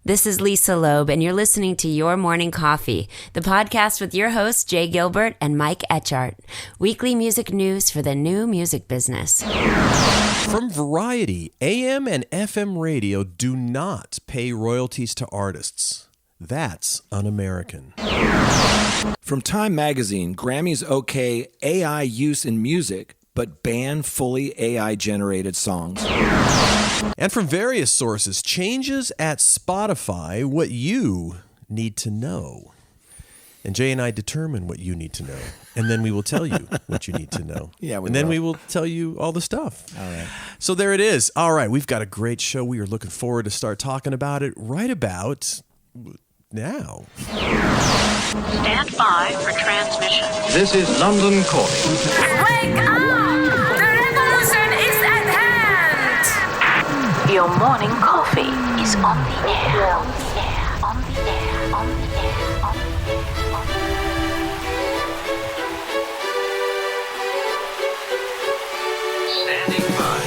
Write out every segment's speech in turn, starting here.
This is Lisa Loeb, and you're listening to Your Morning Coffee, the podcast with your hosts, Jay Gilbert and Mike Etchart. Weekly music news for the new music business. From Variety, AM and FM radio do not pay royalties to artists. That's un-American. From Time Magazine, Grammys okay AI use in music, but ban fully AI-generated songs. And from various sources, changes at Spotify, what you need to know. And Jay and I determine what you need to know. And then we will tell you what you need to know. We will tell you all the stuff. All right. So there it is. All right, we've got a great show. We are looking forward to start talking about it right about now. Stand by for transmission. This is London calling. Wake up! The revolution is at hand! Your morning coffee is on the air. On the air. On the air. On the air. On the air. Standing by.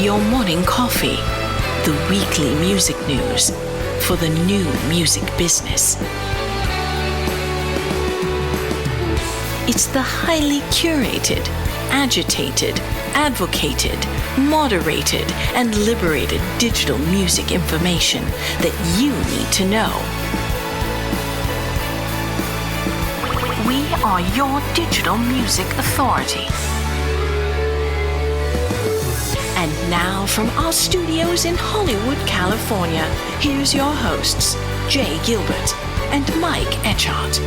Your morning coffee, the weekly music news for the new music business. It's the highly curated, agitated, advocated, moderated, and liberated digital music information that you need to know. We are your digital music authority. And now from our studios in Hollywood, California, here's your hosts, Jay Gilbert and Mike Etchart.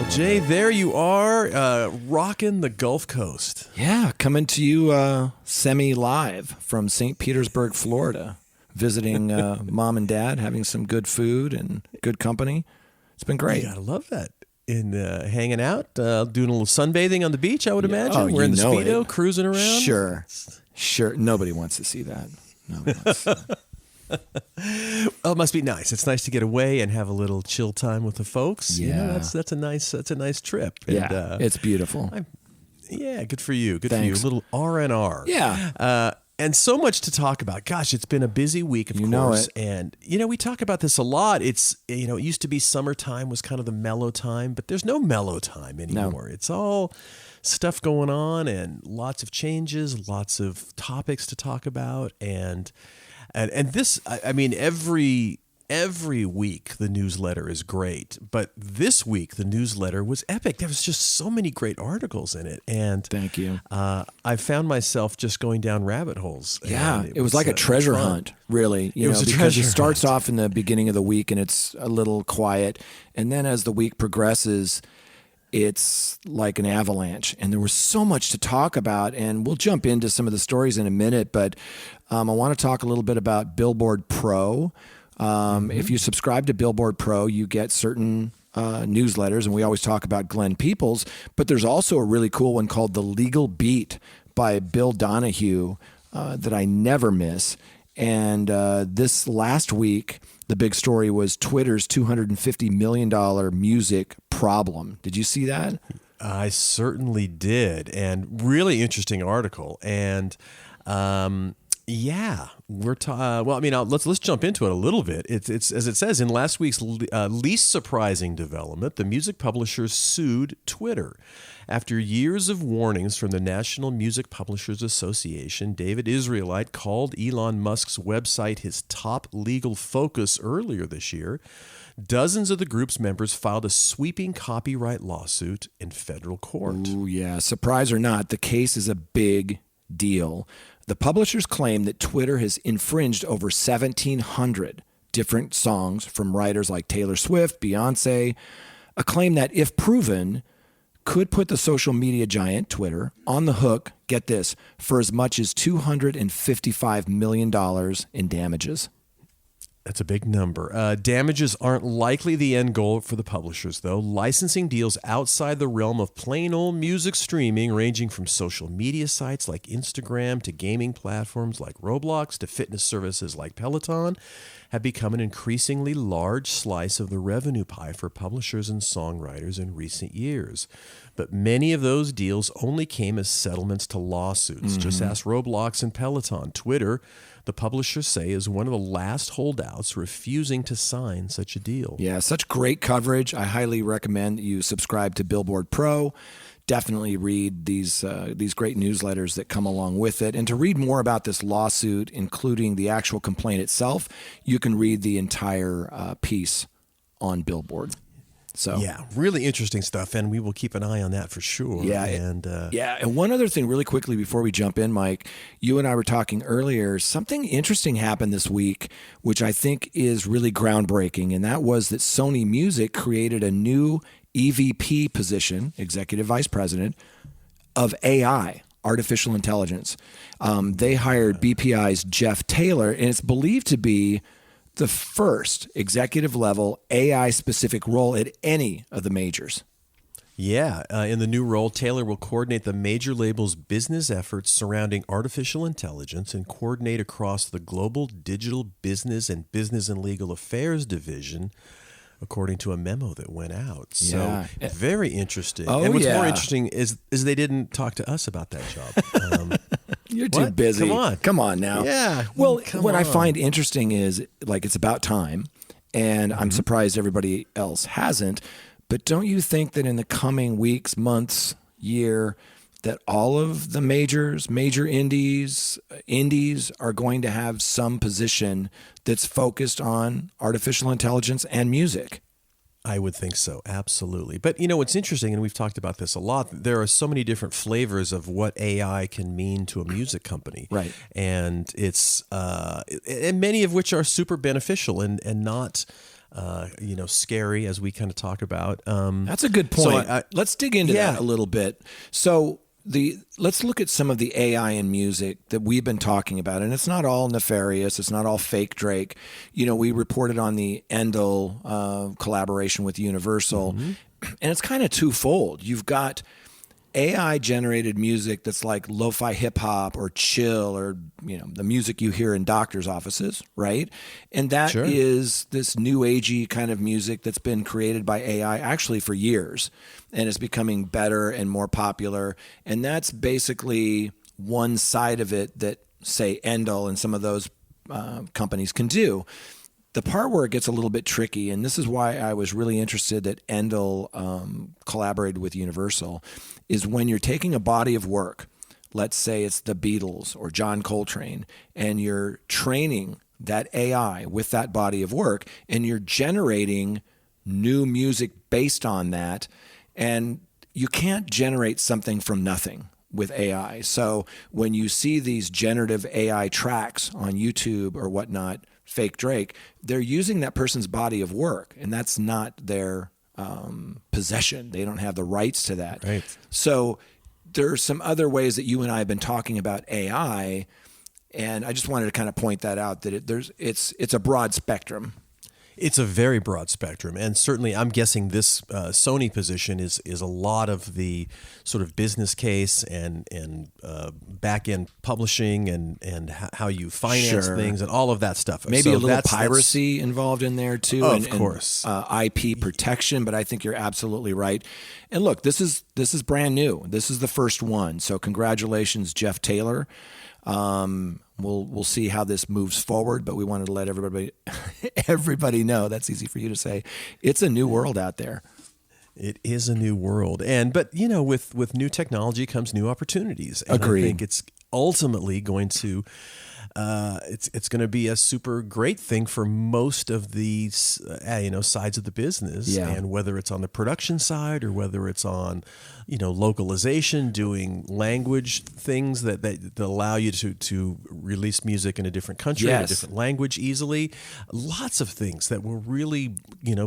Jay, there you are, rocking the Gulf Coast. Yeah, coming to you semi-live from St. Petersburg, Florida, visiting mom and dad, having some good food and good company. It's been great. You gotta love that. In hanging out, doing a little sunbathing on the beach, I would imagine. Oh, wearing the Speedo, it. cruising around. Sure. Nobody wants to see that. Nobody wants to see that. Well, it must be nice. It's nice to get away and have a little chill time with the folks. Yeah, you know, that's a nice trip. Yeah, it's beautiful. Good for you. Good Thanks. for you. A little R&R. Yeah. And so much to talk about. Gosh, it's been a busy week, of course. And, we talk about this a lot. It's, it used to be summertime was kind of the mellow time, but there's no mellow time anymore. No. It's all stuff going on and lots of changes, lots of topics to talk about. And this, I mean, every week the newsletter is great, but this week the newsletter was epic. There was just so many great articles in it, and thank you. I found myself just going down rabbit holes. Yeah, it was like a treasure hunt, really. Because it starts off in the beginning of the week and it's a little quiet, and then as the week progresses, it's like an avalanche, and there was so much to talk about, and we'll jump into some of the stories in a minute, but I want to talk a little bit about Billboard Pro. If you subscribe to Billboard Pro, you get certain newsletters, and we always talk about Glenn Peoples, but there's also a really cool one called The Legal Beat by Bill Donahue that I never miss. And this last week, the big story was Twitter's $250 million music problem. Did you see that? I certainly did, and really interesting article. And let's jump into it a little bit. It's as it says in last week's least surprising development, the music publishers sued Twitter. After years of warnings from the National Music Publishers Association, David Israelite called Elon Musk's website his top legal focus earlier this year. Dozens of the group's members filed a sweeping copyright lawsuit in federal court. Ooh, yeah. Surprise or not, the case is a big deal. The publishers claim that Twitter has infringed over 1,700 different songs from writers like Taylor Swift, Beyonce, a claim that, if proven, could put the social media giant Twitter on the hook, get this, for as much as $255 million in damages. That's a big number. Damages aren't likely the end goal for the publishers, though. Licensing deals outside the realm of plain old music streaming, ranging from social media sites like Instagram to gaming platforms like Roblox to fitness services like Peloton, have become an increasingly large slice of the revenue pie for publishers and songwriters in recent years. But many of those deals only came as settlements to lawsuits. Just ask Roblox and Peloton. Twitter, the publishers say, is one of the last holdouts refusing to sign such a deal. Yeah, such great coverage. I highly recommend that you subscribe to Billboard Pro. Definitely read these great newsletters that come along with it. And to read more about this lawsuit, including the actual complaint itself, you can read the entire piece on Billboard. So yeah, really interesting stuff, and we will keep an eye on that for sure. Yeah, and one other thing really quickly before we jump in, Mike, you and I were talking earlier, something interesting happened this week, which I think is really groundbreaking, and that was that Sony Music created a new EVP position, Executive Vice President, of AI, artificial intelligence. They hired BPI's Jeff Taylor, and it's believed to be the first executive-level AI-specific role at any of the majors. Yeah, in the new role, Taylor will coordinate the major labels' business efforts surrounding artificial intelligence and coordinate across the global digital business and legal affairs division, according to a memo that went out. So very interesting. Oh, and what's more interesting is they didn't talk to us about that job. You're too busy. Come on now. Yeah. Well, what I find interesting is, like, it's about time, and I'm surprised everybody else hasn't, but don't you think that in the coming weeks, months, year, that all of the major indies are going to have some position that's focused on artificial intelligence and music? I would think so, absolutely. But you know what's interesting, and we've talked about this a lot, there are so many different flavors of what AI can mean to a music company. Right. And it's and many of which are super beneficial and not scary, as we kind of talk about. That's a good point. So let's dig into that a little bit. So let's look at some of the AI in music that we've been talking about, and it's not all nefarious. It's not all fake Drake. You know, we reported on the Endel collaboration with Universal, and it's kind of twofold. You've got AI-generated music that's like lo-fi hip-hop or chill or, you know, the music you hear in doctors' offices, right? And that is this new agey kind of music that's been created by AI actually for years and is becoming better and more popular. And that's basically one side of it that, say, Endel and some of those companies can do. The part where it gets a little bit tricky, and this is why I was really interested that Endel collaborated with Universal, is when you're taking a body of work, let's say it's the Beatles or John Coltrane, and you're training that AI with that body of work, and you're generating new music based on that, and you can't generate something from nothing with AI. So when you see these generative AI tracks on YouTube or whatnot, fake Drake, they're using that person's body of work, and that's not their possession. They don't have the rights to that. Right. So there are some other ways that you and I have been talking about AI, and I just wanted to kind of point that out, that it's a broad spectrum. It's a very broad spectrum, and certainly I'm guessing this Sony position is a lot of the sort of business case and back-end publishing and how you finance things and all of that stuff. Maybe a little piracy involved in there too, of course, IP protection. But I think you're absolutely right. And look, this is brand new. This is the first one. So congratulations, Jeff Taylor. We'll see how this moves forward, but we wanted to let everybody know, that's easy for you to say, it's a new world out there. It is a new world. But you know, with new technology comes new opportunities. And Agreed. I think it's ultimately going to it's going to be a super great thing for most of these sides of the business. Yeah. And whether it's on the production side or whether it's on localization, doing language things that allow you to release music in a different country, in a different language easily. Lots of things that will really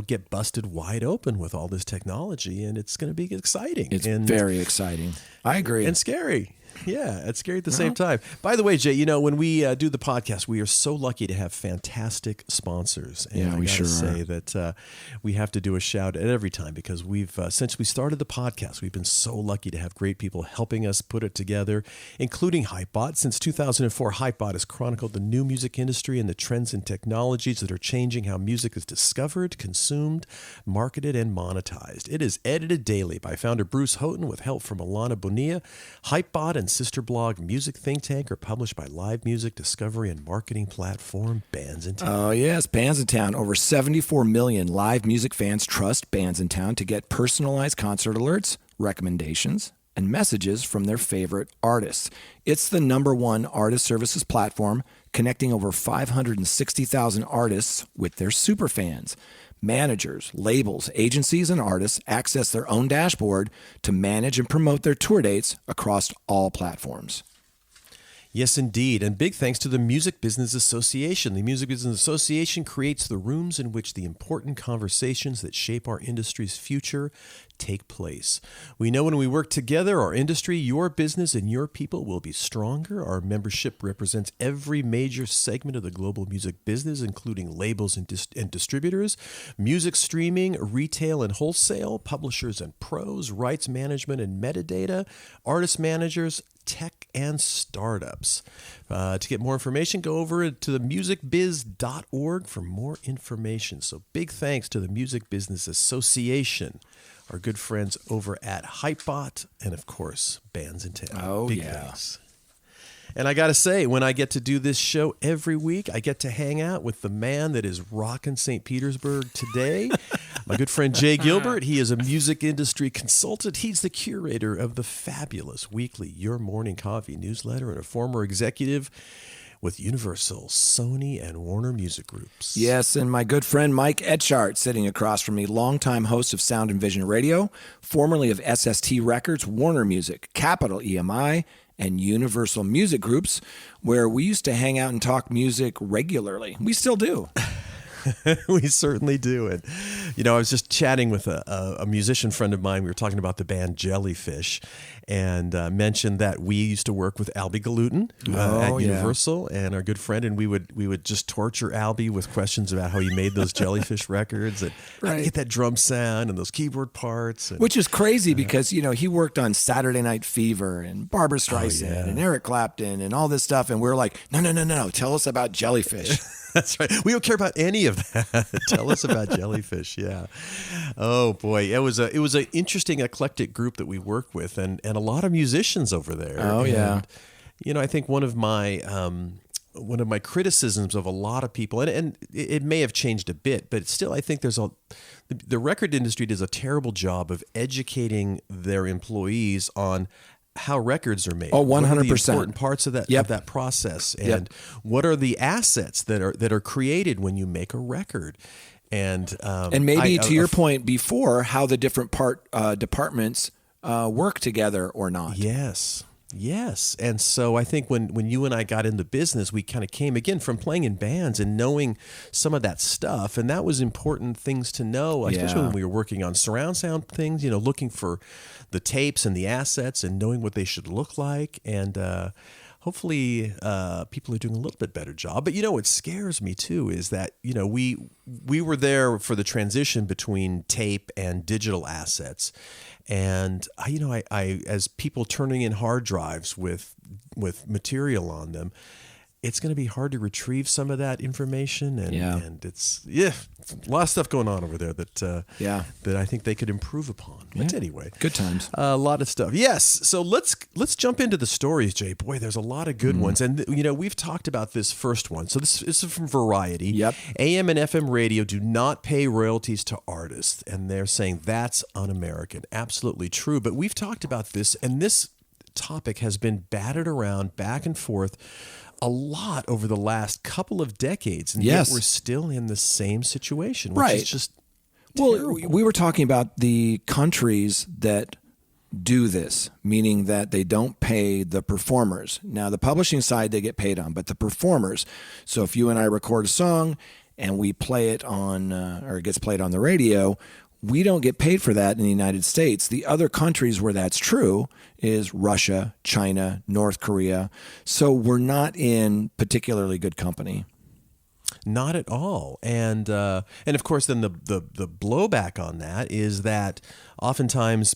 get busted wide open with all this technology, and it's going to be exciting. It's very exciting. I agree. And scary. Yeah, it's scary at the same time. By the way, Jay, when we do the podcast, we are so lucky to have fantastic sponsors. And we sure say that we have to do a shout at every time because we've since we started the podcast, we've been so lucky to have great people helping us put it together, including Hypebot. Since 2004, Hypebot has chronicled the new music industry and the trends and technologies that are changing how music is discovered, consumed, marketed, and monetized. It is edited daily by founder Bruce Houghton with help from Alana Bonilla. Hypebot and sister blog Music Think Tank are published by live music discovery and marketing platform Bands in Town. Oh, yes, Bands in Town. Over 74 million live music fans trust Bands in Town to get personalized concert alerts, recommendations, and messages from their favorite artists. It's the #1 artist services platform, connecting over 560,000 artists with their superfans. Managers, labels, agencies, and artists access their own dashboard to manage and promote their tour dates across all platforms. Yes, indeed. And big thanks to the Music Business Association. The Music Business Association creates the rooms in which the important conversations that shape our industry's future take place. We know when we work together, our industry, your business, and your people will be stronger. Our membership represents every major segment of the global music business, including labels and distributors, music streaming, retail and wholesale, publishers and pros, rights management and metadata, artist managers, tech, and startups. To get more information, go over to themusicbiz.org for more information. So big thanks to the Music Business Association, our good friends over at Hypebot, and of course, Bands in Town. Oh, big thanks. And I got to say, when I get to do this show every week, I get to hang out with the man that is rocking St. Petersburg today, my good friend Jay Gilbert. He is a music industry consultant. He's the curator of the fabulous weekly Your Morning Coffee newsletter and a former executive with Universal, Sony, and Warner Music Groups. Yes, and my good friend Mike Etchart sitting across from me, longtime host of Sound and Vision Radio, formerly of SST Records, Warner Music, Capital EMI, and Universal Music Groups, where we used to hang out and talk music regularly. We still do. We certainly do. And, I was just chatting with a musician friend of mine. We were talking about the band Jellyfish and mentioned that we used to work with Albie Galutin at Universal and our good friend. And we would just torture Albie with questions about how he made those Jellyfish records and how to get that drum sound and those keyboard parts. And, which is crazy because, he worked on Saturday Night Fever and Barbra Streisand and Eric Clapton and all this stuff. And we're like, no, tell us about Jellyfish. That's right. We don't care about any of that. Tell us about Jellyfish. Yeah. Oh boy, it was an interesting eclectic group that we work with, and a lot of musicians over there. Oh yeah. And, I think one of my criticisms of a lot of people, and it may have changed a bit, but still, I think the record industry does a terrible job of educating their employees on how records are made. Oh, 100%. What are the important parts of that process, and what are the assets that are created when you make a record, and maybe to your point before, how the different departments work together or not. Yes. And so I think when you and I got into business, we kind of came again from playing in bands and knowing some of that stuff. And that was important things to know, especially when we were working on surround sound things, looking for the tapes and the assets and knowing what they should look like. And hopefully people are doing a little bit better job. But, what scares me too is that, we were there for the transition between tape and digital assets. And I as people turning in hard drives with material on them, it's going to be hard to retrieve some of that information, and it's a lot of stuff going on over there that I think they could improve upon. But anyway, good times. A lot of stuff. Yes. So let's jump into the stories, Jay. Boy, there's a lot of good ones, and we've talked about this first one. So this is from Variety. Yep. AM and FM radio do not pay royalties to artists, and they're saying that's un-American. Absolutely true. But we've talked about this, and this topic has been batted around back and forth a lot over the last couple of decades, and yet we're still in the same situation, which is just terrible. We were talking about the countries that do this, meaning that they don't pay the performers. Now, the publishing side they get paid on, but the performers. So if you and I record a song and we play it on, or it gets played on the radio, we don't get paid for that in the United States. The other countries where that's true is Russia, China, North Korea. So we're not in particularly good company. Not at all. And of course, then the blowback on that is that oftentimes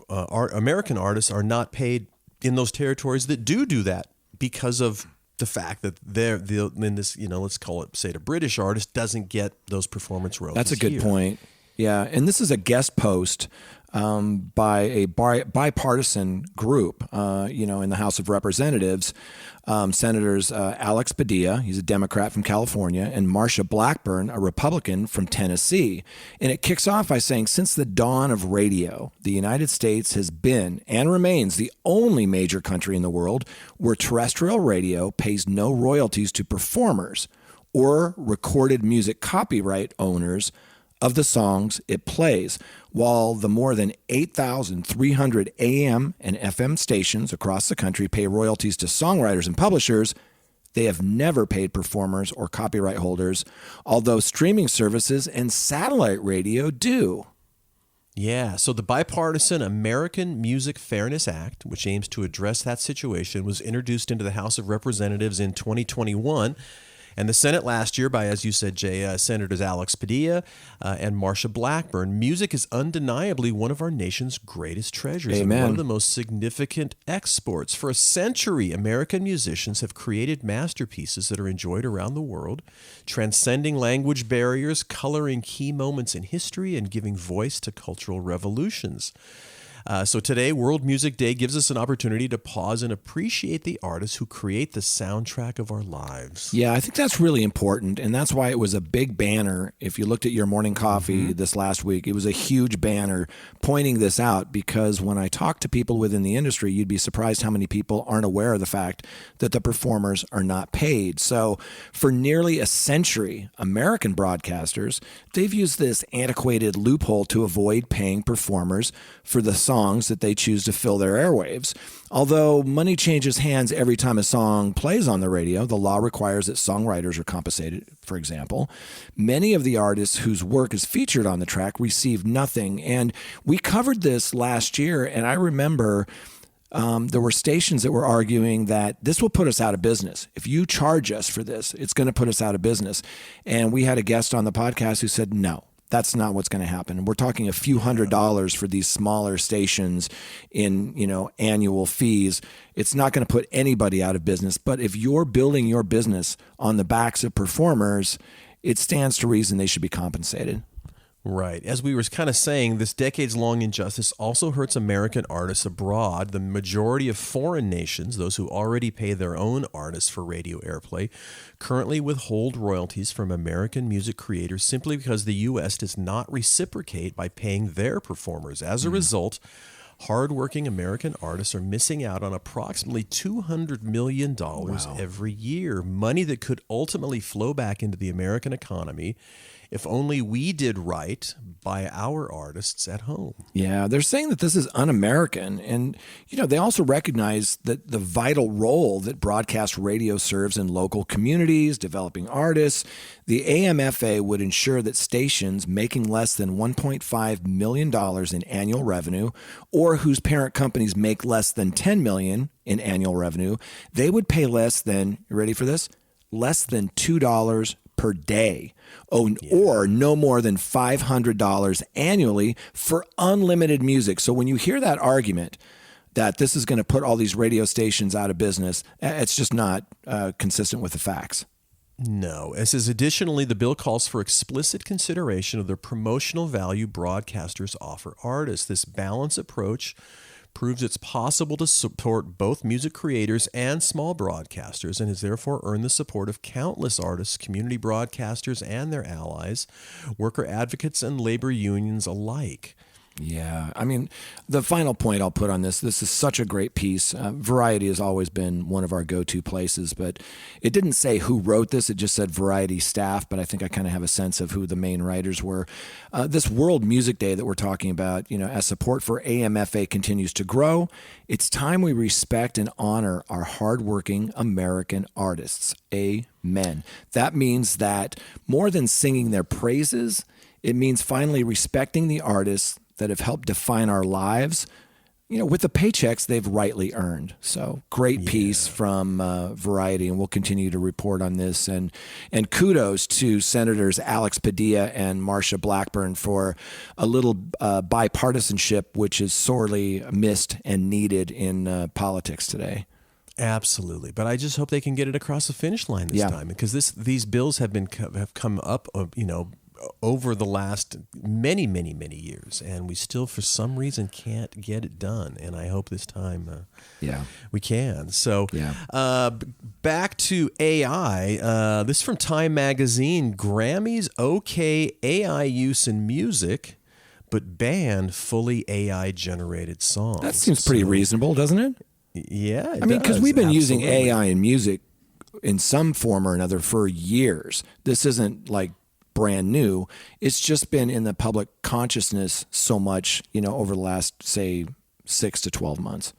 American artists are not paid in those territories that do that because of the fact that they're in this, let's call it, say, the British artist doesn't get those performance royalties. That's a good point. Yeah, and this is a guest post by a bipartisan group, in the House of Representatives. Senators Alex Padilla, he's a Democrat from California, and Marsha Blackburn, a Republican from Tennessee. And it kicks off by saying, since the dawn of radio, the United States has been and remains the only major country in the world where terrestrial radio pays no royalties to performers or recorded music copyright owners of the songs it plays, while the more than 8,300 AM and FM stations across the country pay royalties to songwriters and publishers. They have never paid performers or copyright holders, although streaming services and satellite radio do. Yeah, so the bipartisan American Music Fairness Act, which aims to address that situation, was introduced into the House of Representatives in 2021. And the Senate last year by, as you said, Jay, Senators Alex Padilla and Marsha Blackburn. Music is undeniably one of our nation's greatest treasures. Amen. And one of the most significant exports. For a century, American musicians have created masterpieces that are enjoyed around the world, transcending language barriers, coloring key moments in history, and giving voice to cultural revolutions. So today, World Music Day gives us an opportunity to pause and appreciate the artists who create the soundtrack of our lives. Yeah, I think that's really important, and that's why it was a big banner. If you looked at your morning coffee this last week, it was a huge banner pointing this out, because when I talk to people within the industry, you'd be surprised how many people aren't aware of the fact that the performers are not paid. So for nearly a century, American broadcasters, they've used this antiquated loophole to avoid paying performers for the songs that they choose to fill their airwaves. Although money changes hands every time a song plays on the radio, the law requires that songwriters are compensated, for example. Many of the artists whose work is featured on the track receive nothing. And we covered this last year, and I remember there were stations that were arguing that this will put us out of business. If you charge us for this, it's going to put us out of business. And we had a guest on the podcast who said, no, that's not what's going to happen. We're talking a few $100s for these smaller stations in, annual fees. It's not going to put anybody out of business. But if you're building your business on the backs of performers, it stands to reason they should be compensated. Right. As we were kind of saying, this decades-long injustice also hurts American artists abroad. The majority of foreign nations, those who already pay their own artists for radio airplay, currently withhold royalties from American music creators simply because the U.S. does not reciprocate by paying their performers. As a result, hardworking American artists are missing out on approximately $200 million every year, money that could ultimately flow back into the American economy if only we did right by our artists at home. Yeah, they're saying that this is un-American. And, they also recognize that the vital role that broadcast radio serves in local communities, developing artists. The AMFA would ensure that stations making less than $1.5 million in annual revenue, or whose parent companies make less than $10 million in annual revenue, they would pay less than, you ready for this? Less than $2 per day, or no more than $500 annually for unlimited music. So when you hear that argument that this is going to put all these radio stations out of business, it's just not consistent with the facts. No. It says, additionally, the bill calls for explicit consideration of the promotional value broadcasters offer artists. This balanced approach proves it's possible to support both music creators and small broadcasters, and has therefore earned the support of countless artists, community broadcasters and their allies, worker advocates, and labor unions alike. Yeah, I mean, the final point I'll put on this is such a great piece. Variety has always been one of our go-to places, but it didn't say who wrote this. It just said Variety staff, but I think I kind of have a sense of who the main writers were. This World Music Day that we're talking about, as support for AMFA continues to grow, it's time we respect and honor our hardworking American artists. Amen. That means that more than singing their praises, It means finally respecting the artists that have helped define our lives, with the paychecks they've rightly earned. So great piece from Variety, and we'll continue to report on this. And kudos to Senators Alex Padilla and Marsha Blackburn for a little bipartisanship, which is sorely missed and needed in politics today. Absolutely, but I just hope they can get it across the finish line this time, because these bills have come up, over the last many years, and we still, for some reason, can't get it done. And I hope this time, we can. So, back to AI. This is from Time Magazine. Grammys okay AI use in music, but ban fully AI generated songs. That seems pretty reasonable, doesn't it? Yeah, I mean, because we've been using AI in music in some form or another for years. This isn't like brand new. It's just been in the public consciousness so much, over the last, say, 6 to 12 months.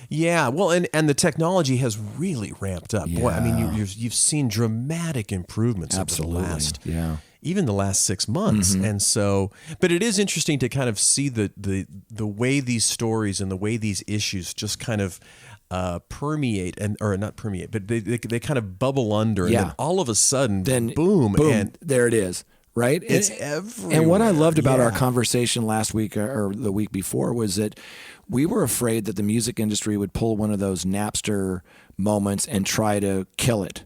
Yeah, well, and the technology has really ramped up. Yeah. Boy, I mean, you've seen dramatic improvements over the last 6 months. Mm-hmm. And so, but it is interesting to kind of see the way these stories and the way these issues just kind of permeate, or not permeate, but they kind of bubble under, and then all of a sudden, boom, and there it is. Right? It's everywhere. And what I loved about our conversation last week or the week before was that we were afraid that the music industry would pull one of those Napster moments and try to kill it.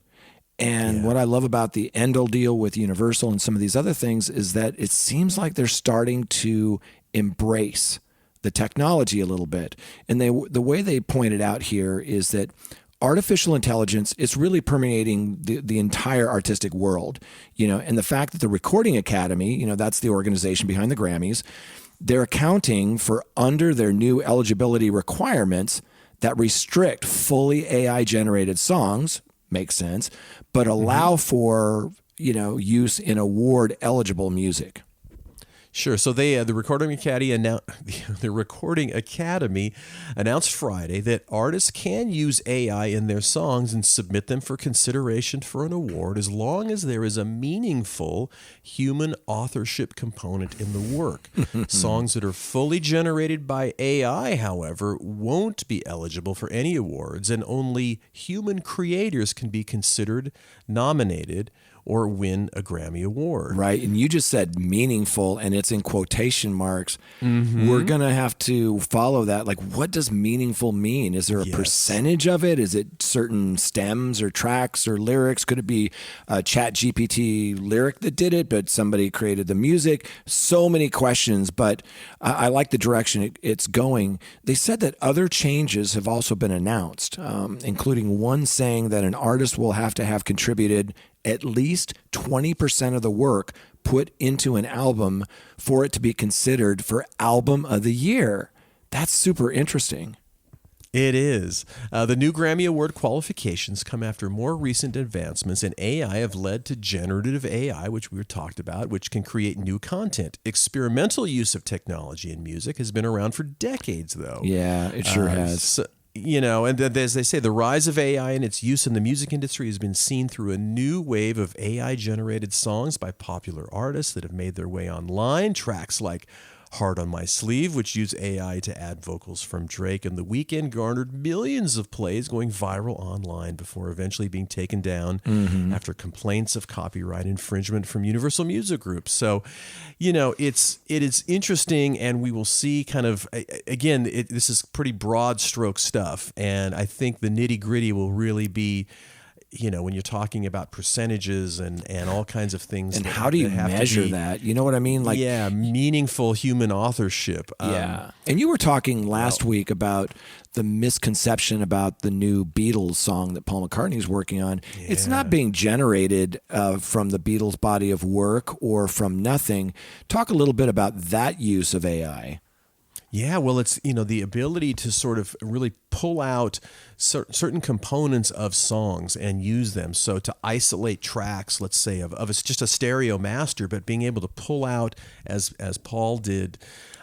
And what I love about the Endel deal with Universal and some of these other things is that it seems like they're starting to embrace the technology a little bit. And the way they pointed out here is that artificial intelligence is really permeating the entire artistic world, and the fact that the Recording Academy, that's the organization behind the Grammys, they're accounting for under their new eligibility requirements that restrict fully AI generated songs, makes sense, but allow for, use in award eligible music. Sure. So the Recording Academy announced Friday that artists can use AI in their songs and submit them for consideration for an award as long as there is a meaningful human authorship component in the work. Songs that are fully generated by AI, however, won't be eligible for any awards, and only human creators can be considered, nominated, or win a Grammy Award. Right. And you just said meaningful, and it's in quotation marks. Mm-hmm. We're going to have to follow that. Like, what does meaningful mean? Is there a percentage of it? Is it certain stems or tracks or lyrics? Could it be a ChatGPT lyric that did it, but somebody created the music? So many questions, but I like the direction it's going. They said that other changes have also been announced, including one saying that an artist will have to have contributed at least 20% of the work put into an album for it to be considered for Album of the Year. That's super interesting. It is. The new Grammy Award qualifications come after more recent advancements in AI have led to generative AI, which we talked about, which can create new content. Experimental use of technology in music has been around for decades, though. Yeah, it sure has. And as they say, the rise of AI and its use in the music industry has been seen through a new wave of AI-generated songs by popular artists that have made their way online. Tracks like Heart on My Sleeve, which use AI to add vocals from Drake and The Weeknd, garnered millions of plays, going viral online before eventually being taken down after complaints of copyright infringement from Universal Music Group. So, it is interesting, and we will see kind of, again, this is pretty broad stroke stuff, and I think the nitty gritty will really be, when you're talking about percentages and all kinds of things. And how do you measure that? You know what I mean? Like, meaningful human authorship. And you were talking last week about the misconception about the new Beatles song that Paul McCartney is working on. Yeah. It's not being generated from the Beatles' body of work or from nothing. Talk a little bit about that use of AI. Yeah, well, it's, the ability to sort of really pull out certain components of songs and use them. So to isolate tracks, let's say, of it's just a stereo master, but being able to pull out, as Paul did,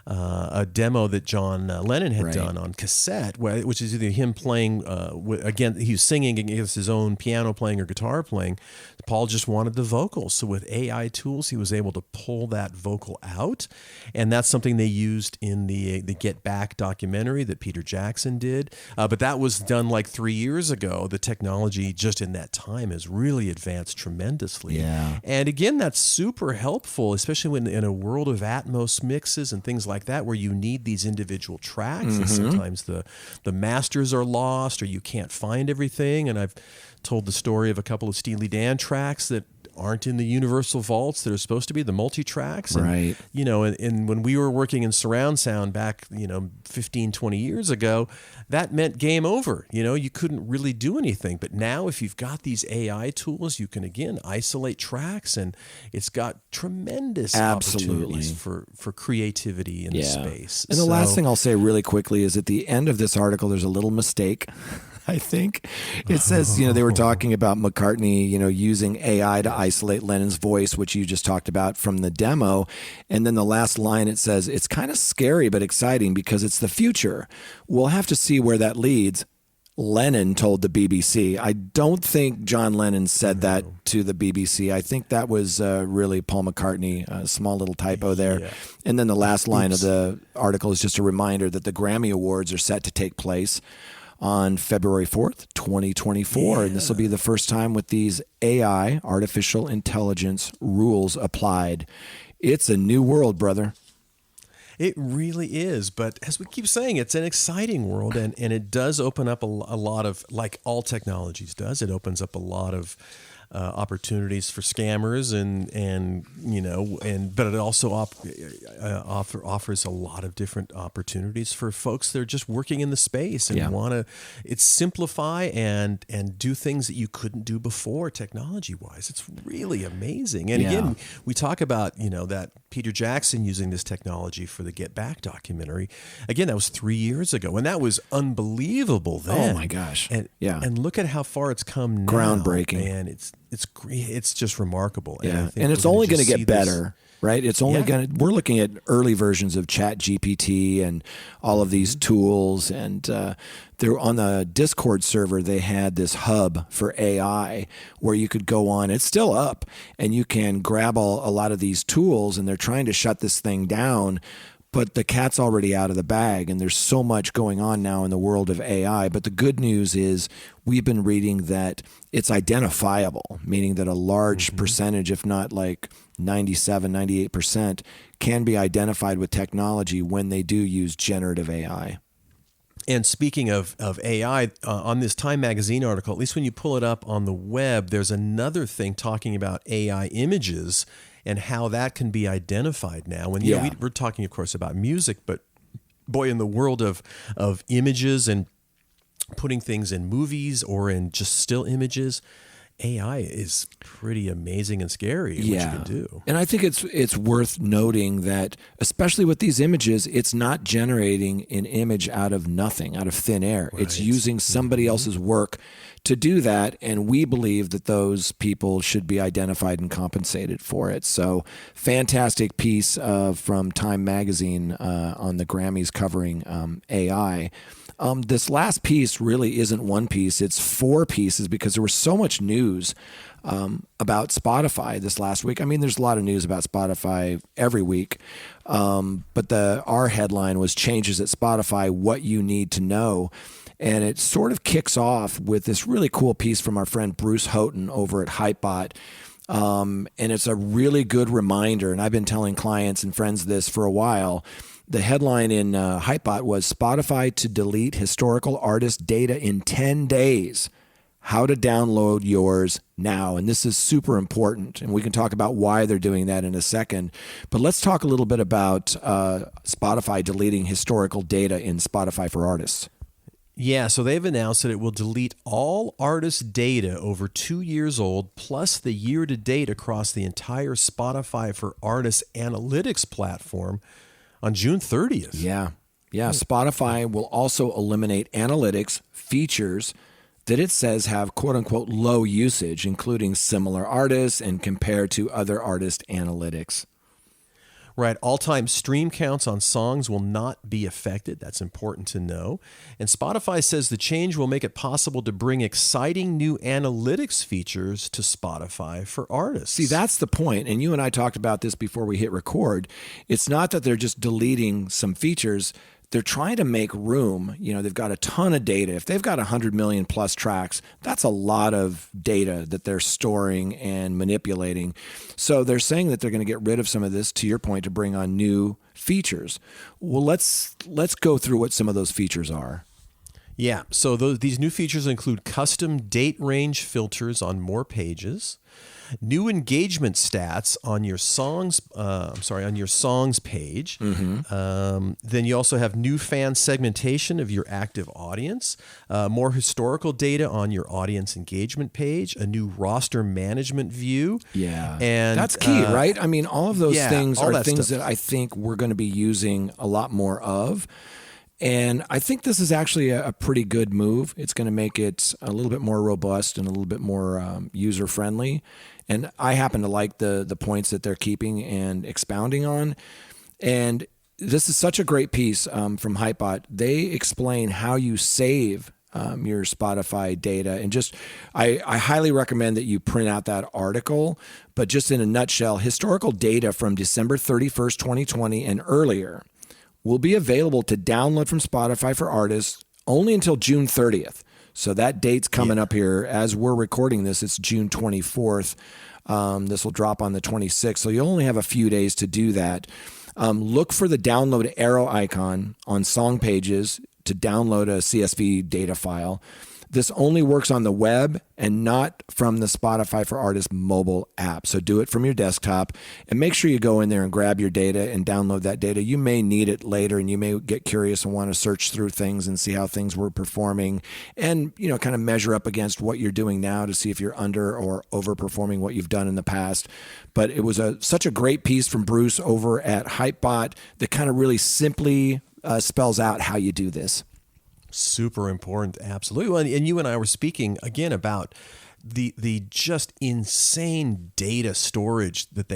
a demo that John Lennon had done on cassette, which is either him playing, again, he was singing against his own piano playing or guitar playing. Paul just wanted the vocals. So with AI tools, he was able to pull that vocal out. And that's something they used in the Get Back documentary that Peter Jackson did. But that was done like 3 years ago. The technology just in that time has really advanced tremendously. Yeah. And again, that's super helpful, especially when in a world of Atmos mixes and things like that, where you need these individual tracks. And sometimes the masters are lost or you can't find everything. And I've told the story of a couple of Steely Dan tracks that aren't in the universal vaults that are supposed to be, the multi-tracks. And, right. You know, and when we were working in surround sound back, 15, 20 years ago, that meant game over. You couldn't really do anything. But now if you've got these AI tools, you can, again, isolate tracks, and it's got tremendous opportunities for creativity in the space. And the last thing I'll say really quickly is at the end of this article, there's a little mistake. I think it says, they were talking about McCartney, using AI to isolate Lennon's voice, which you just talked about from the demo. And then the last line, it says, it's kind of scary but exciting because it's the future. We'll have to see where that leads. Lennon told the BBC. I don't think John Lennon said that to the BBC. I think that was really Paul McCartney, a small little typo there. Yeah. And then the last line of the article is just a reminder that the Grammy Awards are set to take place on February 4th, 2024. Yeah. And this will be the first time with these AI, artificial intelligence rules applied. It's a new world, brother. It really is. But as we keep saying, it's an exciting world. And it does open up a lot of, like all technologies does, it opens up a lot of opportunities for scammers but it also offers a lot of different opportunities for folks that are just working in the space and want to simplify and do things that you couldn't do before technology wise. It's really amazing. And again, we talk about that Peter Jackson using this technology for the Get Back documentary. Again, that was 3 years ago, and that was unbelievable then. Oh my gosh! And look at how far it's come now. Groundbreaking. And it's great. It's just remarkable. Yeah, and it's only going to get better, right? It's only going to. We're looking at early versions of Chat GPT and all of these tools, and they're on the Discord server. They had this hub for AI where you could go on. It's still up, and you can grab a lot of these tools, and they're trying to shut this thing down. But the cat's already out of the bag, and there's so much going on now in the world of AI. But the good news is we've been reading that it's identifiable, meaning that a large percentage, if not like 97, 98%, can be identified with technology when they do use generative AI. And speaking of AI, on this Time Magazine article, at least when you pull it up on the web, there's another thing talking about AI images and how that can be identified now. And we're talking, of course, about music, but boy, in the world of images and putting things in movies or in just still images, AI is pretty amazing and scary what you can do. And I think it's worth noting that, especially with these images, it's not generating an image out of nothing, out of thin air. Right. It's using somebody else's work to do that, and we believe that those people should be identified and compensated for it. So, fantastic piece from Time Magazine on the Grammys covering AI. This last piece really isn't one piece, it's 4 pieces because there was so much news about Spotify this last week. I mean, there's a lot of news about Spotify every week, but our headline was Changes at Spotify, What You Need to Know. And it sort of kicks off with this really cool piece from our friend Bruce Houghton over at Hypebot. And it's a really good reminder, and I've been telling clients and friends this for a while. The headline in Hypebot was Spotify to delete historical artist data in 10 days. How to download yours now. And this is super important. And we can talk about why they're doing that in a second. But let's talk a little bit about Spotify deleting historical data in Spotify for Artists. Yeah, so they've announced that it will delete all artist data over 2 years old, plus the year-to-date across the entire Spotify for Artists analytics platform on June 30th. Yeah. Yeah, Spotify will also eliminate analytics features that it says have quote-unquote low usage, including similar artists and compared to other artist analytics. Right. All-time stream counts on songs will not be affected. That's important to know. And Spotify says the change will make it possible to bring exciting new analytics features to Spotify for artists. See, that's the point. And you and I talked about this before we hit record. It's not that they're just deleting some features. They're trying to make room. They've got a ton of data. If they've got 100 million plus tracks, that's a lot of data that they're storing and manipulating. So they're saying that they're going to get rid of some of this, to your point, to bring on new features. Well, let's go through what some of those features are. Yeah. So these new features include custom date range filters on more pages, new engagement stats on your songs. On your songs page. Mm-hmm. Then you also have new fan segmentation of your active audience, more historical data on your audience engagement page, a new roster management view. Yeah, and that's key, right? I mean, all of those things are things stuff that I think we're going to be using a lot more of. And I think this is actually a pretty good move. It's going to make it a little bit more robust and a little bit more user-friendly. And I happen to like the points that they're keeping and expounding on. And this is such a great piece from Hypebot. They explain how you save your Spotify data. And I highly recommend that you print out that article. But just in a nutshell, historical data from December 31st, 2020 and earlier will be available to download from Spotify for artists only until June 30th. So that date's coming up here. As we're recording this, it's June 24th. This will drop on the 26th. So you only have a few days to do that. Look for the download arrow icon on song pages to download a CSV data file. This only works on the web and not from the Spotify for Artists mobile app. So do it from your desktop and make sure you go in there and grab your data and download that data. You may need it later and you may get curious and want to search through things and see how things were performing and, kind of measure up against what you're doing now to see if you're under or overperforming what you've done in the past. But it was such a great piece from Bruce over at Hypebot that kind of really simply spells out how you do this. Super important, absolutely. Well, and you and I were speaking again about the just insane data storage that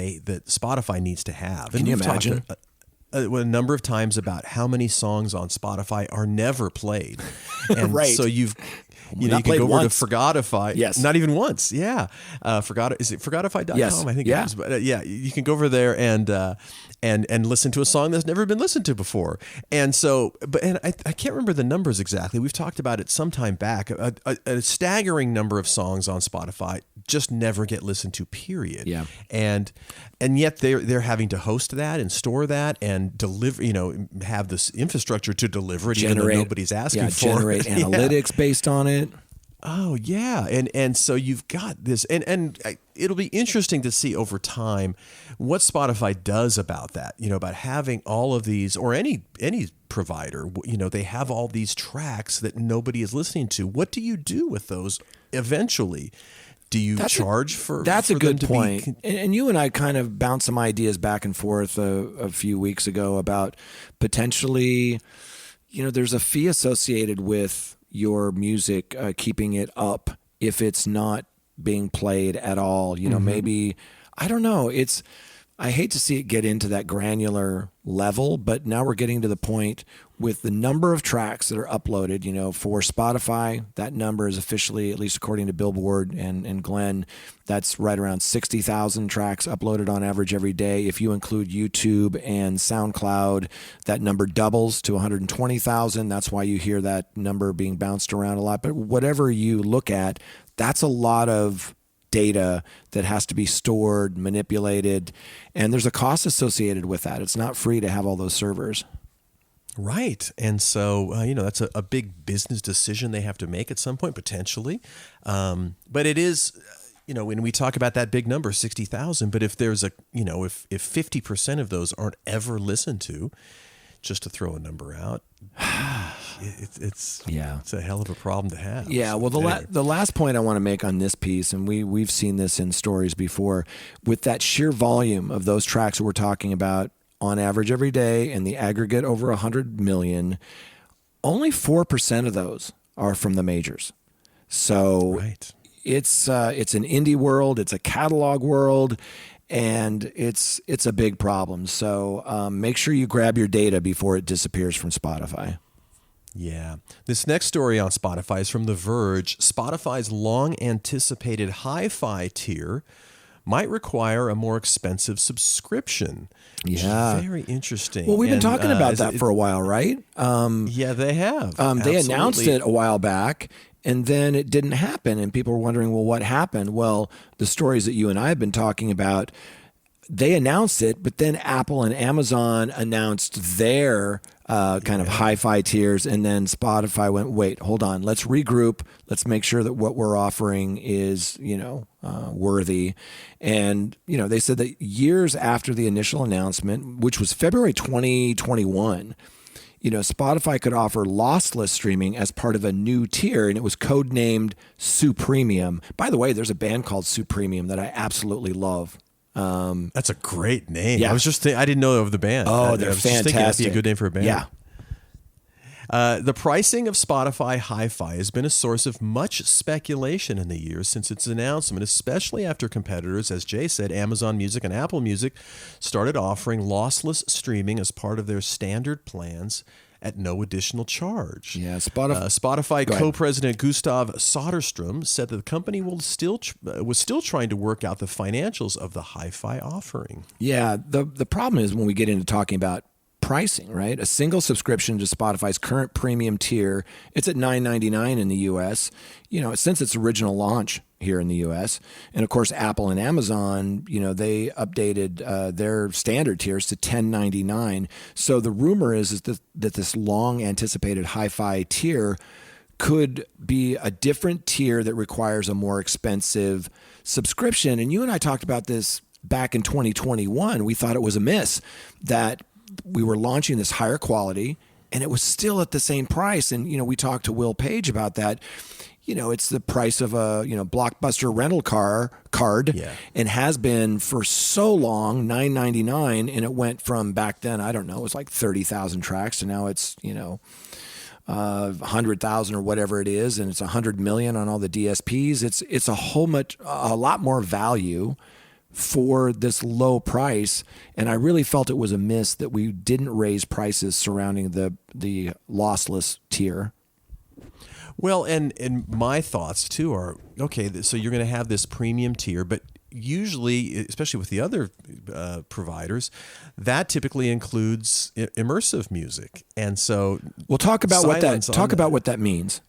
Spotify needs to have. And can you imagine? Talked a number of times about how many songs on Spotify are never played, and right. So you can go over to Forgotify. Yes. Not even once. Yeah. Is it Forgotify.com? Yes. I think yeah. it is. But you can go over there and listen to a song that's never been listened to before. And so, I can't remember the numbers exactly. We've talked about it some time back. A staggering number of songs on Spotify just never get listened to, period. Yeah. And yet they're having to host that and store that and deliver, have this infrastructure to deliver it, even though nobody's asking for it. Generate analytics based on it. Oh yeah, and so you've got this, and it'll be interesting to see over time what Spotify does about that. About having all of these, or any provider. They have all these tracks that nobody is listening to. What do you do with those eventually? Do you charge for? That's for a good point. And you and I kind of bounced some ideas back and forth a few weeks ago about potentially, there's a fee associated with your music, keeping it up if it's not being played at all. Maybe, I don't know. I hate to see it get into that granular level, but now we're getting to the point with the number of tracks that are uploaded. For Spotify, that number is officially, at least according to Billboard and Glenn, that's right around 60,000 tracks uploaded on average every day. If you include YouTube and SoundCloud, that number doubles to 120,000. That's why you hear that number being bounced around a lot. But whatever you look at, that's a lot of data that has to be stored, manipulated, and there's a cost associated with that. It's not free to have all those servers. Right. And so, that's a big business decision they have to make at some point, potentially. But it is, when we talk about that big number, 60,000, but if there's if 50% of those aren't ever listened to, just to throw a number out, it's a hell of a problem to have. Yeah, well, the last point I want to make on this piece, and we've seen this in stories before, with that sheer volume of those tracks that we're talking about on average every day, and the aggregate over 100 million, only 4% of those are from the majors. So it's an indie world, it's a catalog world, and it's a big problem. So make sure you grab your data before it disappears from Spotify. Yeah. This next story on Spotify is from The Verge. Spotify's long-anticipated hi-fi tier might require a more expensive subscription. Yeah. Very interesting. Well, we've been talking about that for a while, right? Yeah, they have. They announced it a while back, and then it didn't happen, and people were wondering, well, what happened? Well, the stories that you and I have been talking about, they announced it, but then Apple and Amazon announced their kind of hi-fi tiers, and then Spotify went, wait, hold on, let's regroup. Let's make sure that what we're offering is, worthy. And, they said that years after the initial announcement, which was February 2021, Spotify could offer lossless streaming as part of a new tier, and it was codenamed Supremium. By the way, there's a band called Supremium that I absolutely love. That's a great name. Yeah. I was just thinking, I didn't know of the band. Oh, they're I was just thinking that'd be a good name for a band. Yeah. The pricing of Spotify Hi-Fi has been a source of much speculation in the years since its announcement, especially after competitors, as Jay said, Amazon Music and Apple Music, started offering lossless streaming as part of their standard plans at no additional charge. Yeah, Spotify co-president Gustav Soderstrom said that the company was still trying to work out the financials of the hi-fi offering. Yeah, the problem is when we get into talking about pricing, right? A single subscription to Spotify's current premium tier, it's at $9.99 in the U.S., since its original launch here in the U.S. And of course, Apple and Amazon, they updated their standard tiers to $10.99. So the rumor is that this long anticipated hi-fi tier could be a different tier that requires a more expensive subscription. And you and I talked about this back in 2021. We thought it was a miss that we were launching this higher quality and it was still at the same price. And, we talked to Will Page about that. It's the price of a, Blockbuster rental card and has been for so long, $9.99. And it went from back then, I don't know, it was like 30,000 tracks to now it's, 100,000 or whatever it is. And it's 100 million on all the DSPs. It's a lot more value for this low price, and I really felt it was a miss that we didn't raise prices surrounding the lossless tier. Well, and my thoughts too are, okay, so you're going to have this premium tier, but usually, especially with the other providers, that typically includes immersive music, and so we'll talk about what that means.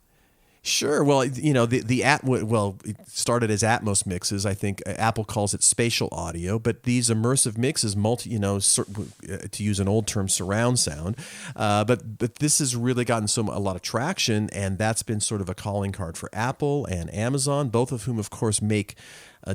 Sure. Well, it started as Atmos mixes. I think Apple calls it spatial audio, but these immersive mixes, to use an old term, surround sound. But this has really gotten a lot of traction, and that's been sort of a calling card for Apple and Amazon, both of whom, of course, make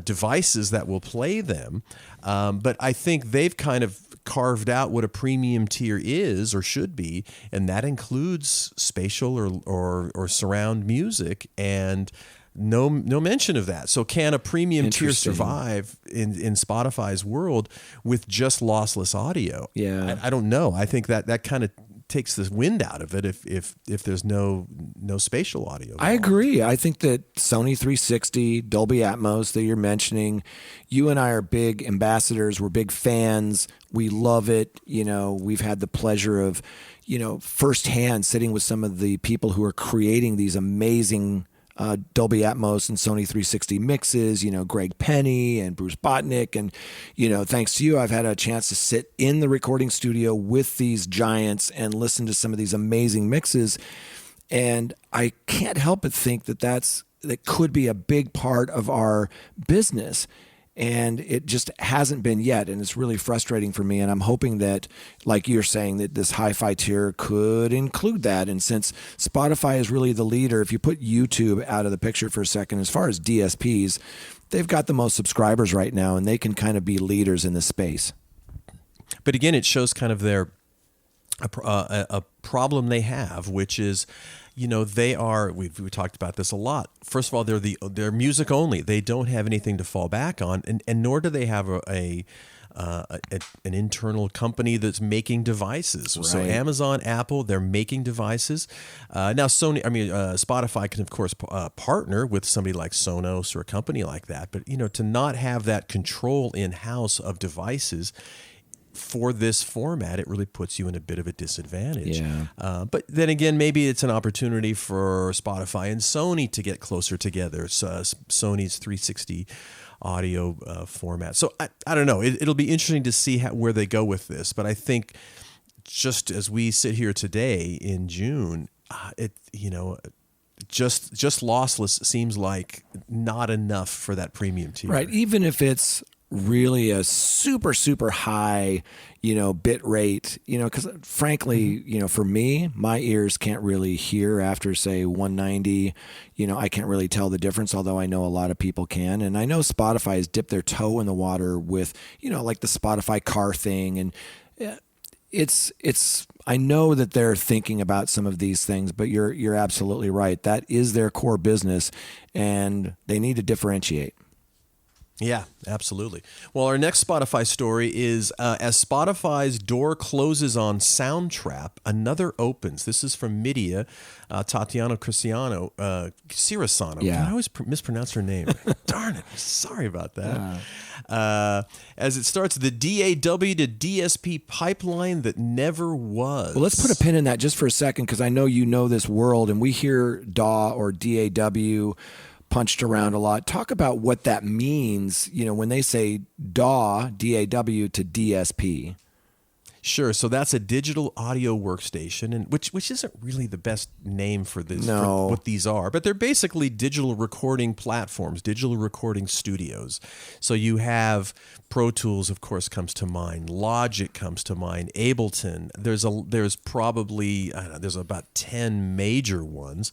devices that will play them. But I think they've kind of carved out what a premium tier is or should be, and that includes spatial or surround music, and no mention of that. So can a premium tier survive in Spotify's world with just lossless audio? Yeah, I don't know. I think that kind of takes the wind out of it if there's no spatial audio. I agree. I think that Sony 360, Dolby Atmos that you're mentioning, you and I are big ambassadors. We're big fans. We love it. We've had the pleasure of, firsthand sitting with some of the people who are creating these amazing Dolby Atmos and Sony 360 mixes, Greg Penny and Bruce Botnick. And, thanks to you, I've had a chance to sit in the recording studio with these giants and listen to some of these amazing mixes. And I can't help but think that could be a big part of our business. And it just hasn't been yet. And it's really frustrating for me. And I'm hoping that, like you're saying, that this hi-fi tier could include that. And since Spotify is really the leader, if you put YouTube out of the picture for a second, as far as DSPs, they've got the most subscribers right now, and they can kind of be leaders in this space. But again, it shows kind of a problem they have, which is, they are, we've talked about this a lot. First of all, they're music only. They don't have anything to fall back on, and nor do they have a an internal company that's making devices. Right. So Amazon, Apple, they're making devices. Now Spotify can of course partner with somebody like Sonos or a company like that. But to not have that control in-house of devices for this format, it really puts you in a bit of a disadvantage. Yeah. But then again, maybe it's an opportunity for Spotify and Sony to get closer together. It's Sony's 360 audio format. So I don't know. It'll be interesting to see where they go with this. But I think just as we sit here today in June, just lossless seems like not enough for that premium tier. Right. Even if it's really a super, super high, bit rate, because frankly, for me, my ears can't really hear after, say, 190. I can't really tell the difference, although I know a lot of people can. And I know Spotify has dipped their toe in the water with, like the Spotify car thing. And I know that they're thinking about some of these things, but you're absolutely right. That is their core business, and they need to differentiate. Yeah, absolutely. Well, our next Spotify story is as Spotify's door closes on Soundtrap, another opens. This is from Media, Tatiana Cirisano. Yeah. I always mispronounce her name. Darn it. Sorry about that. As it starts, the DAW to DSP pipeline that never was. Well, let's put a pin in that just for a second, because I know you know this world, and we hear DAW or DAW punched around a lot. Talk about what that means, when they say DAW, D-A-W to DSP. Sure. So that's a digital audio workstation, and which isn't really the best name for this, for what these are, but they're basically digital recording platforms, digital recording studios. So you have Pro Tools, of course, comes to mind. Logic comes to mind. Ableton. There's probably there's about 10 major ones.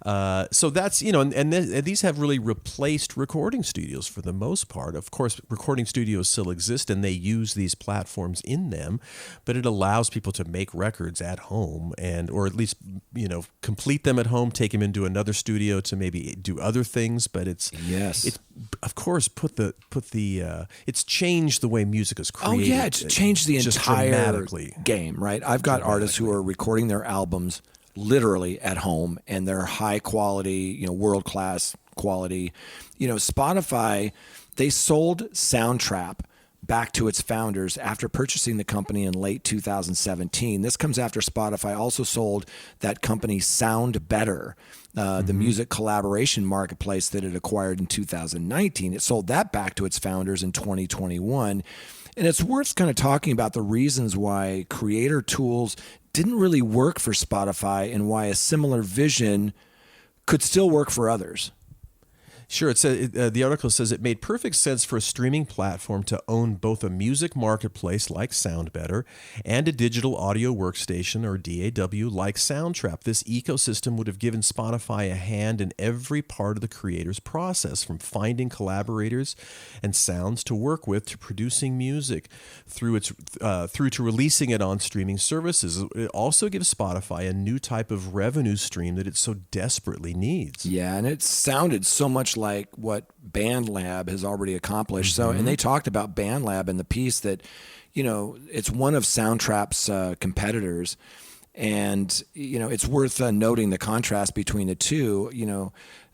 So that's and these have really replaced recording studios for the most part. Of course, recording studios still exist, and they use these platforms in them. But it allows people to make records at home, or at least complete them at home, take them into another studio to maybe do other things. But it's of course it's changed the way music is created. Oh yeah, it's changed the entire game, right? I've got artists who are recording their albums literally at home, and they're high quality, world class quality. Spotify, they sold Soundtrap back to its founders after purchasing the company in late 2017. This comes after Spotify also sold that company Sound Better, the music collaboration marketplace that it acquired in 2019. It sold that back to its founders in 2021. And it's worth kind of talking about the reasons why creator tools didn't really work for Spotify and why a similar vision could still work for others. Sure. The article says it made perfect sense for a streaming platform to own both a music marketplace like SoundBetter and a digital audio workstation or DAW like Soundtrap. This ecosystem would have given Spotify a hand in every part of the creator's process, from finding collaborators and sounds to work with to producing music through to releasing it on streaming services. It also gives Spotify a new type of revenue stream that it so desperately needs. Yeah, and it sounded so much like what BandLab has already accomplished. So, and they talked about BandLab in the piece that, it's one of Soundtrap's competitors. And, it's worth noting the contrast between the two.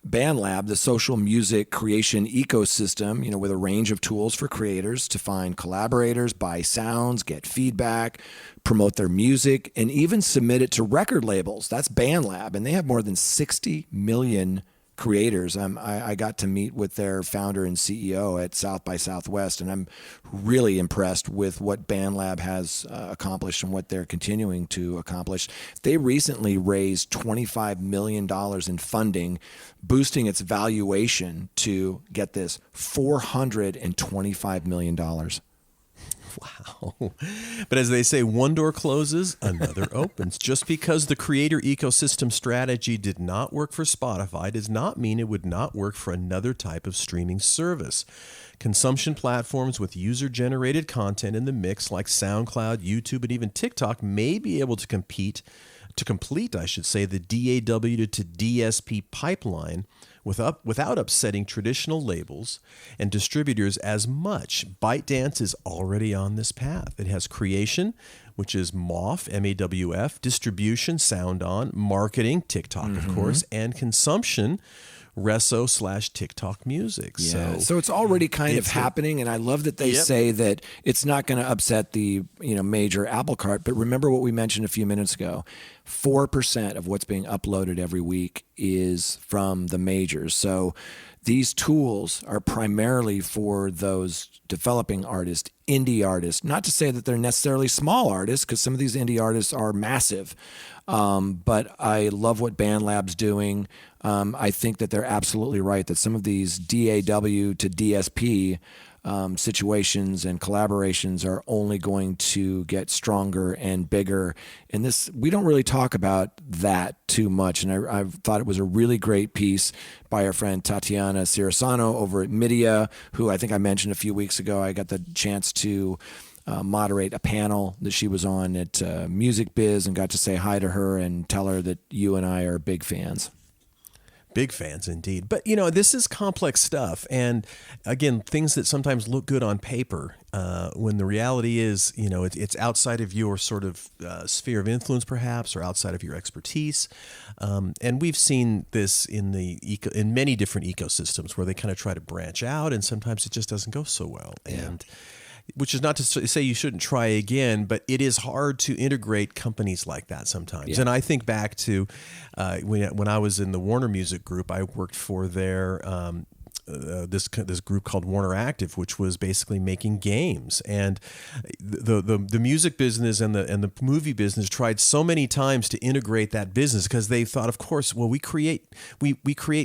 BandLab, the social music creation ecosystem, with a range of tools for creators to find collaborators, buy sounds, get feedback, promote their music, and even submit it to record labels. That's BandLab, and they have more than 60 million creators. I got to meet with their founder and CEO at South by Southwest, and I'm really impressed with what BandLab has accomplished and what they're continuing to accomplish. They recently raised $25 million in funding, boosting its valuation to, get this, $425 million. Wow. But as they say, one door closes, another opens. Just because the creator ecosystem strategy did not work for Spotify does not mean it would not work for another type of streaming service. Consumption platforms with user-generated content in the mix like SoundCloud, YouTube, and even TikTok may be able to compete to complete, I should say, the DAW to DSP pipeline without upsetting traditional labels and distributors as much. ByteDance is already on this path. It has creation, which is MAWF, M-A-W-F, distribution, Sound On, marketing, TikTok, of course, and consumption, Resso/TikTok music. Yeah. So it's already kind of happening, and I love that they say that it's not going to upset the major apple cart. But remember what we mentioned a few minutes ago: 4% of what's being uploaded every week is from the majors. So these tools are primarily for those developing artists, indie artists. Not to say that they're necessarily small artists, because some of these indie artists are massive. But I love what BandLab's doing. I think that they're absolutely right that some of these DAW to DSP situations and collaborations are only going to get stronger and bigger. And this, we don't really talk about that too much. And I thought it was a really great piece by our friend Tatiana Cirasano over at Media, who I think I mentioned a few weeks ago. I got the chance to moderate a panel that she was on at Music Biz, and got to say hi to her and tell her that you and I are big fans. Big fans indeed. But, this is complex stuff. And again, things that sometimes look good on paper, when the reality is, it's outside of your sort of sphere of influence, perhaps, or outside of your expertise. And we've seen this in many different ecosystems where they kind of try to branch out, and sometimes it just doesn't go so well. And which is not to say you shouldn't try again, but it is hard to integrate companies like that sometimes. Yeah. And I think back to when I was in the Warner Music Group, I worked for their this group called Warner Active, which was basically making games. And the music business and the movie business tried so many times to integrate that business, because they thought, of course, well, we create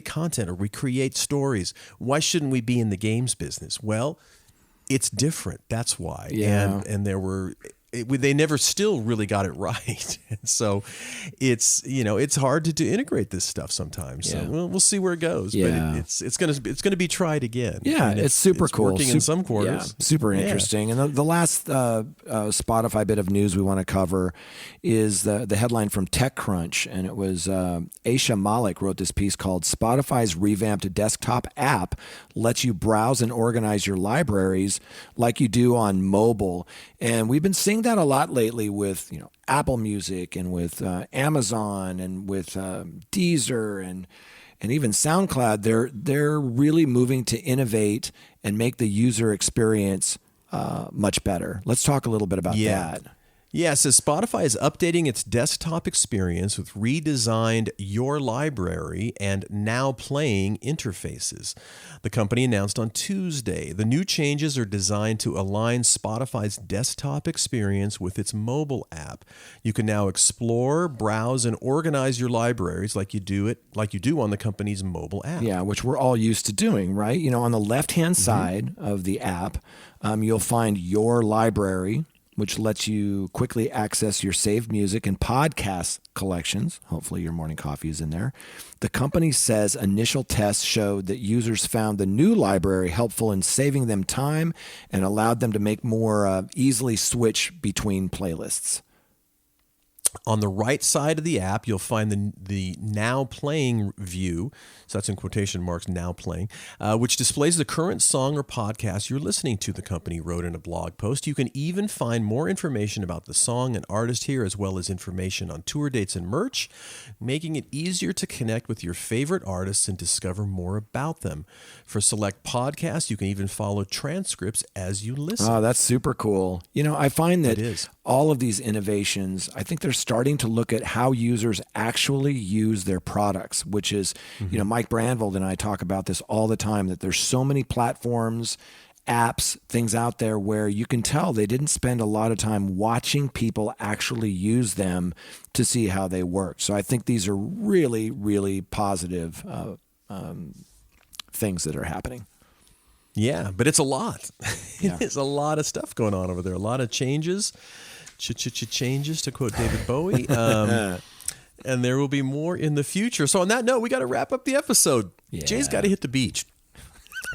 content, or we create stories. Why shouldn't we be in the games business? Well, it's different. That's why. Yeah. And they never still really got it right. And so it's hard to integrate this stuff sometimes. So we'll see where it goes. Yeah. But it's going to be tried again. Yeah, it's super cool. Working in some quarters. Yeah, super interesting. And the last Spotify bit of news we want to cover is the headline from TechCrunch, and it was Aisha Malik wrote this piece called "Spotify's revamped desktop app lets you browse and organize your libraries like you do on mobile." And we've been seeing that a lot lately with Apple Music, and with Amazon, and with Deezer, and even SoundCloud. They're really moving to innovate and make the user experience much better. Let's talk a little bit about that. Yeah, it says Spotify is updating its desktop experience with redesigned Your Library and Now Playing interfaces. The company announced on Tuesday the new changes are designed to align Spotify's desktop experience with its mobile app. You can now explore, browse, and organize your libraries like you do on the company's mobile app. Yeah, which we're all used to doing, right? On the left-hand side of the app, you'll find Your Library, which lets you quickly access your saved music and podcast collections. Hopefully your morning coffee is in there. The company says initial tests showed that users found the new library helpful in saving them time and allowed them to make more easily switch between playlists. On the right side of the app, you'll find the Now Playing view, so that's in quotation marks, Now Playing, which displays the current song or podcast you're listening to, the company wrote in a blog post. You can even find more information about the song and artist here, as well as information on tour dates and merch, making it easier to connect with your favorite artists and discover more about them. For select podcasts, you can even follow transcripts as you listen. Oh, that's super cool. I find that all of these innovations, I think they're starting to look at how users actually use their products, which is, Mike Brandvold and I talk about this all the time, that there's so many platforms, apps, things out there where you can tell they didn't spend a lot of time watching people actually use them to see how they work. So I think these are really, really positive things that are happening. Yeah, but it's a lot. There's a lot of stuff going on over there. A lot of changes. Changes, to quote David Bowie. And there will be more in the future. So on that note, we got to wrap up the episode. Yeah. Jay's got to hit the beach.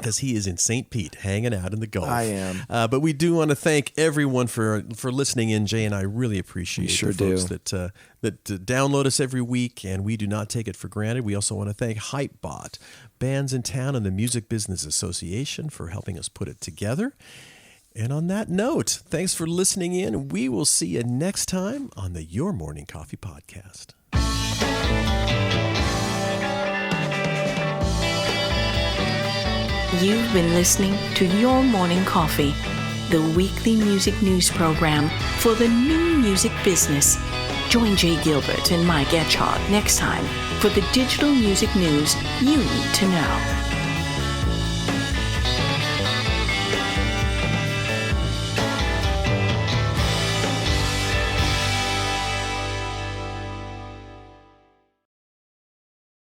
because he is in St. Pete hanging out in the Gulf. I am. But we do want to thank everyone for listening in. Jay and I really appreciate the folks that download us every week, and we do not take it for granted. We also want to thank Hypebot, Bands in Town, and the Music Business Association for helping us put it together. And on that note, thanks for listening in. We will see you next time on the Your Morning Coffee Podcast. You've been listening to Your Morning Coffee, the weekly music news program for the new music business. Join Jay Gilbert and Mike Etchart next time for the digital music news you need to know.